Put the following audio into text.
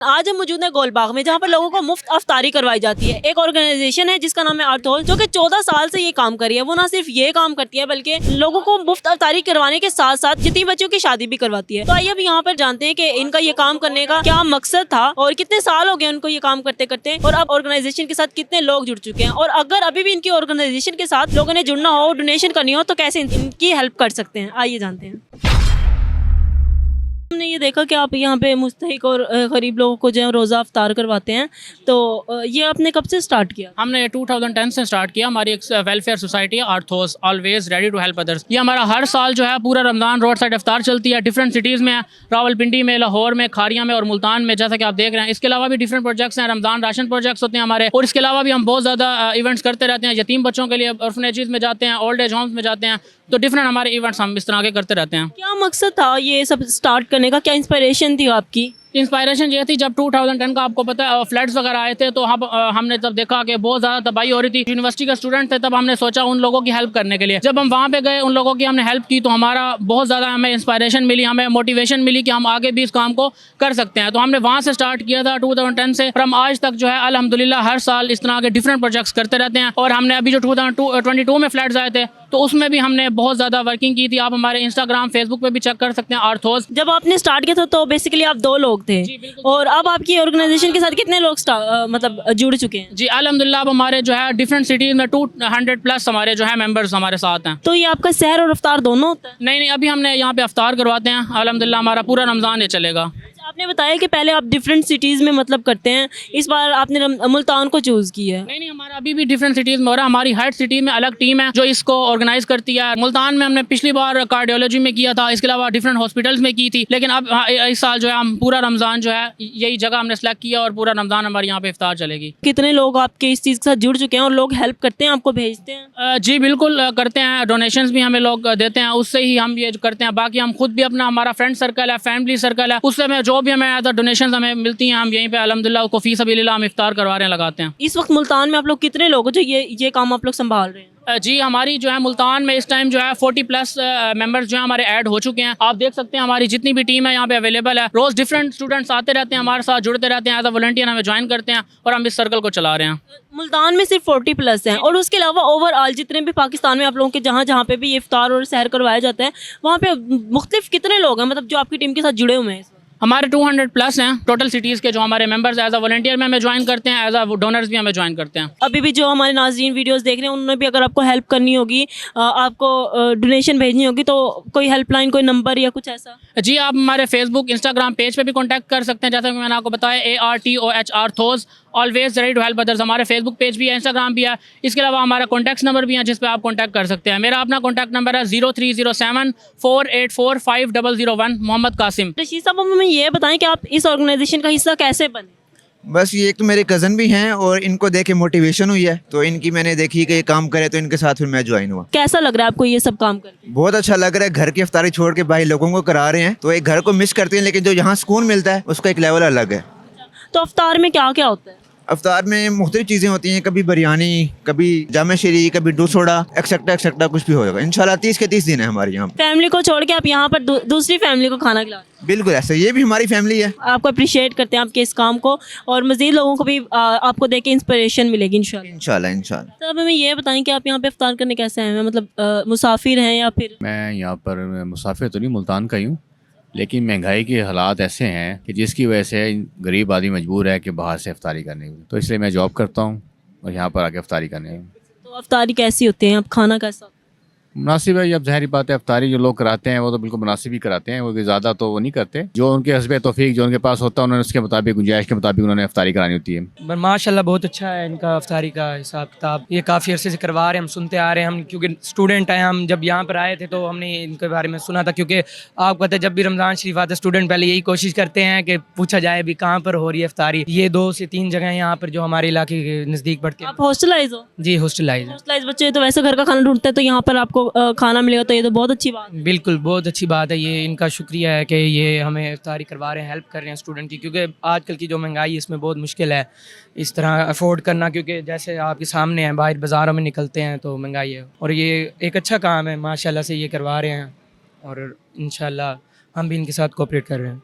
आज हम मौजूद हैं गोलबाग में, जहाँ पर लोगों को मुफ्त अफ्तारी करवाई जाती है। एक ऑर्गेनाइजेशन है जिसका नाम है अर्थहोल, जो कि 14 साल से ये काम कर रही है। वो ना सिर्फ ये काम करती है बल्कि लोगों को मुफ्त अफ्तारी करवाने के साथ साथ यतीम बच्चों की शादी भी करवाती है। तो आइए अब यहाँ पर जानते हैं कि इनका ये काम करने का क्या मकसद था और कितने साल हो गए उनको ये काम करते करते, और अब ऑर्गेनाइजेशन के साथ कितने लोग जुड़ चुके हैं, और अगर अभी भी इनकी ऑर्गेनाइजेशन के साथ लोगों ने जुड़ना हो, डोनेशन करनी हो, तो कैसे इनकी हेल्प कर सकते हैं। आइए जानते हैं। हमने ये देखा कि आप यहाँ पे मुस्तहिक और गरीब लोगों को जो है रोज़ा अफ्तार करवाते हैं, तो ये आपने कब से स्टार्ट किया? हमने 2010 से स्टार्ट किया। हमारी एक वेलफेयर सोसाइटी है अर्थहोस, always ready to help others. ये हमारा हर साल जो है पूरा रमज़ान रोड साइड इफ्तार चलती है। डिफरेंट सिटीज़ में, रावलपिंडी में, लाहौर में, खारिया में और मुल्तान में, जैसा कि आप देख रहे हैं। इसके अलावा भी डिफरेंट प्रोजेक्ट्स हैं, रमज़ान राशन प्रोजेक्ट्स होते हैं हमारे, और इसके अलावा भी हम बहुत ज़्यादा इवेंट्स करते रहते हैं। यतीम बच्चों के लिए ऑर्फनेजेस में जाते हैं, ओल्ड एज होम्स में जाते हैं, तो डिफरेंट हमारे इवेंट्स हम इस तरह के करते रहते हैं। क्या मकसद था ये सब स्टार्ट करने का? क्या इंस्पिरेशन थी आपकी? इंस्पायरेशन ये थी, जब 2010 का आपको पता है फ्लड्स वगैरह आए थे, तो हमने तब देखा कि बहुत ज़्यादा तबाही हो रही थी। यूनिवर्सिटी के स्टूडेंट थे, तब हमने सोचा उन लोगों की हेल्प करने के लिए। जब हम वहाँ पे गए, उन लोगों की हमने हेल्प की, तो हमारा बहुत ज़्यादा हमें इंस्पायरेशन मिली, हमें मोटिवेशन मिली कि हम आगे भी इस काम को कर सकते हैं। तो हमने वहाँ से स्टार्ट किया था 2010 से, और हम आज तक जो है अल्हम्दुलिल्लाह हर साल इस तरह के डिफरेंट प्रोजेक्ट्स करते रहते हैं। और हमने अभी जो 2022 में फ्लड्स आए थे, तो उसमें भी हमने बहुत ज़्यादा वर्किंग की थी। आप हमारे इंस्टाग्राम, फेसबुक पे भी चेक कर सकते हैं अर्थहोस। जब आपने स्टार्ट किया था तो बेसिकली आप 2 लोग थे, और अब आपकी ऑर्गेनाइजेशन के साथ कितने लोग मतलब जुड़ चुके हैं? जी अल्हम्दुलिल्लाह, अब हमारे जो है डिफरेंट सिटीज़ में 200+ हमारे जो है मेंबर्स हमारे साथ हैं। तो ये आपका सहर और इफ्तार दोनों होता है? नहीं, अभी हमने यहाँ पे अफ्तार करवाते हैं। अल्हम्दुलिल्लाह हमारा पूरा रमज़ान ये चलेगा। आपने बताया कि पहले आप डिफरेंट सिटीज़ में मतलब करते हैं, इस बार आपने मुल्तान को चूज़ किया है। नहीं, हमारा अभी भी डिफरेंट सिटीज़ में हो रहा है। हमारी हर सिटी में अलग टीम है जो इसको ऑर्गेनाइज करती है। मुल्तान में हमने पिछली बार कार्डियोलॉजी में किया था, इसके अलावा डिफरेंट हॉस्पिटल्स में की थी। लेकिन अब इस साल जो है हम पूरा रमज़ान जो है यही जगह हमने सेलेक्ट किया, और पूरा रमज़ान हमारे यहाँ पे इफ्तार चलेगी। कितने लोग आपके इस चीज़ के साथ जुड़ चुके हैं, और लोग हेल्प करते हैं, आपको भेजते हैं? जी बिल्कुल करते हैं। डोनेशंस भी हमें लोग देते हैं, उससे ही हम ये करते हैं। बाकी हम खुद भी अपना, हमारा फ्रेंड सर्कल है, फैमिली सर्कल है, उससे हमें जो भी हमें एज अ डोनेशन हमें मिलती हैं, हम यहीं पे अल्हम्दुलिल्लाह उसको फी सबीलिल्लाह हम इफ्तार करवा रहे हैं, लगाते हैं। इस वक्त मुल्तान में आप लोग कितने लोग हो जो ये काम आप लोग संभाल रहे हैं? जी हमारी जो है मुल्तान में इस टाइम जो है 40+ मेंबर्स जो है हमारे ऐड हो चुके हैं। आप देख सकते हैं हमारी जितनी भी टीम है यहाँ पे अवेलेबल है। रोज़ डिफरेंट स्टूडेंट्स आते रहते हैं, हमारे साथ जुड़ते रहते हैं, एज अ वॉलंटियर हमें ज्वाइन करते हैं, और हम इस सर्कल को चला रहे हैं। मुल्तान में सिर्फ 40+ हैं, और उसके अलावा ओवरऑल जितने भी पाकिस्तान में आप लोगों के जहाँ पे भी ये इफ्तार और सहर करवाया जाता है, वहाँ पे मुख्तलिफ कितने लोग हैं मतलब जो आपकी टीम के साथ जुड़े हुए हैं? हमारे 200+ हैं टोटल सिटीज़ के जो हमारे मेंबर्स एज अ वॉलंटियर में हमें ज्वाइन करते हैं, एज अ डोनर्स भी हमें ज्वाइन करते हैं। अभी भी जो हमारे नाज़रीन वीडियोस देख रहे हैं, उन्होंने भी अगर आपको हेल्प करनी होगी, आपको डोनेशन भेजनी होगी, तो कोई हेल्पलाइन, कोई नंबर या कुछ ऐसा? जी आप हमारे फेसबुक, इंस्टाग्राम पेज पे भी कांटेक्ट कर सकते हैं, जैसा कि मैंने आपको बताया ARTOH अर्थहोस, always ready to help others. हमारे फेसबुक पेज भी है, इंस्टाग्राम भी है। इसके अलावा हमारा कॉन्टैक्ट नंबर भी है जिस पे आप कॉन्टैक्ट कर सकते हैं। मेरा अपना कॉन्टैक्ट नंबर है 0307484501, मोहम्मद कासिम। रशीद साहब, हमें ये बताएं कि आप इस ऑर्गेनाइजेशन का हिस्सा कैसे बने? बस ये एक तो मेरे कज़न भी हैं, और इनको देख के मोटिवेशन हुई है, तो इनकी मैंने देखी कि ये काम करे, तो इनके साथ फिर मैं ज्वाइन हुआ। कैसा लग रहा है आपको ये सब काम करके? बहुत अच्छा लग रहा है। घर की इफ्तारी छोड़ के भाई लोगों को करा रहे हैं, तो एक घर को मिस करते हैं, लेकिन जो यहाँ सुकून मिलता है उसका एक लेवल अलग है। तो अफ्तार में क्या क्या होता है? अफ्तार में मुख्तलिफ चीज़ें होती हैं, कभी बिरयानी, कभी जामे शीरी, कभी दूध सोडा, एक्सेट्रा कुछ भी होगा। इंशाल्लाह 30 के 30 दिन है हमारे यहाँ। फैमिली को छोड़ के आप यहाँ पर दूसरी फैमिली को खाना खिला रहे हैं? बिल्कुल ऐसा, ये भी हमारी फैमिली है। आपको अप्रिशिएट करते हैं आपके इस काम को, और मज़ीद लोगों को भी आपको देख के इंस्पिरेशन मिलेगी इंशाल्लाह। इंशाल्लाह। तो अब हमें ये बताएं कि आप यहाँ पे इफ्तार करने कैसे आए हैं, मतलब मुसाफिर हैं या फिर? मैं यहाँ पर मुसाफिर तो नहीं, मुल्तान का ही हूँ, लेकिन महंगाई के हालात ऐसे हैं कि जिसकी वजह से गरीब आदमी मजबूर है कि बाहर से इफ्तारी करने की, तो इसलिए मैं जॉब करता हूँ और यहाँ पर आके इफ्तारी करने। तो इफ्तारी कैसी होती है, आप खाना कैसा होता है? मुनासिब है। अब ज़ाहिर बात है, इफ्तारी जो लोग कराते हैं वो तो बिल्कुल मुनासिब ही कराते हैं, वो ज़्यादा तो वो नहीं करते। जो उनके हस्बे तौफीक जो उनके पास होता है, उन्होंने उसके मुताबिक, गुंजाइश के मुताबिक उन्होंने इफ्तारी करानी होती है। माशाल्लाह बहुत अच्छा है इनका इफ्तारी का हिसाब किताब। ये काफ़ी अरसे से करवा रहे हैं, हम सुनते आ रहे हैं। हम क्योंकि स्टूडेंट हैं, हम जब यहाँ पर आए थे तो हमने इनके बारे में सुना था, क्योंकि आपको पता है जब भी रमज़ान शरीफ आता है, स्टूडेंट पहले यही कोशिश करते हैं कि पूछा जाए भी कहाँ पर हो रही है इफ्तारी। ये 2 से 3 जगह यहाँ पर जो हमारे इलाके के नज़दीक पड़ती है। आप हॉस्टलाइज हो? जी हॉस्टलाइज। बच्चे तो वैसे घर का खाना ढूंढते हैं, तो यहाँ पर आपको खाना मिलेगा, तो ये तो बहुत अच्छी बात है। बिल्कुल बहुत अच्छी बात है। ये इनका शुक्रिया है कि ये हमें इफ्तारी करवा रहे हैं, हेल्प कर रहे हैं स्टूडेंट की, क्योंकि आजकल की जो महंगाई है इसमें बहुत मुश्किल है इस तरह अफोर्ड करना, क्योंकि जैसे आपके सामने है, बाहर बाज़ारों में निकलते हैं तो महंगाई है। और ये एक अच्छा काम है, माशाल्लाह से ये करवा रहे हैं, और इंशाल्लाह हम भी इनके साथ कोऑपरेट कर रहे हैं।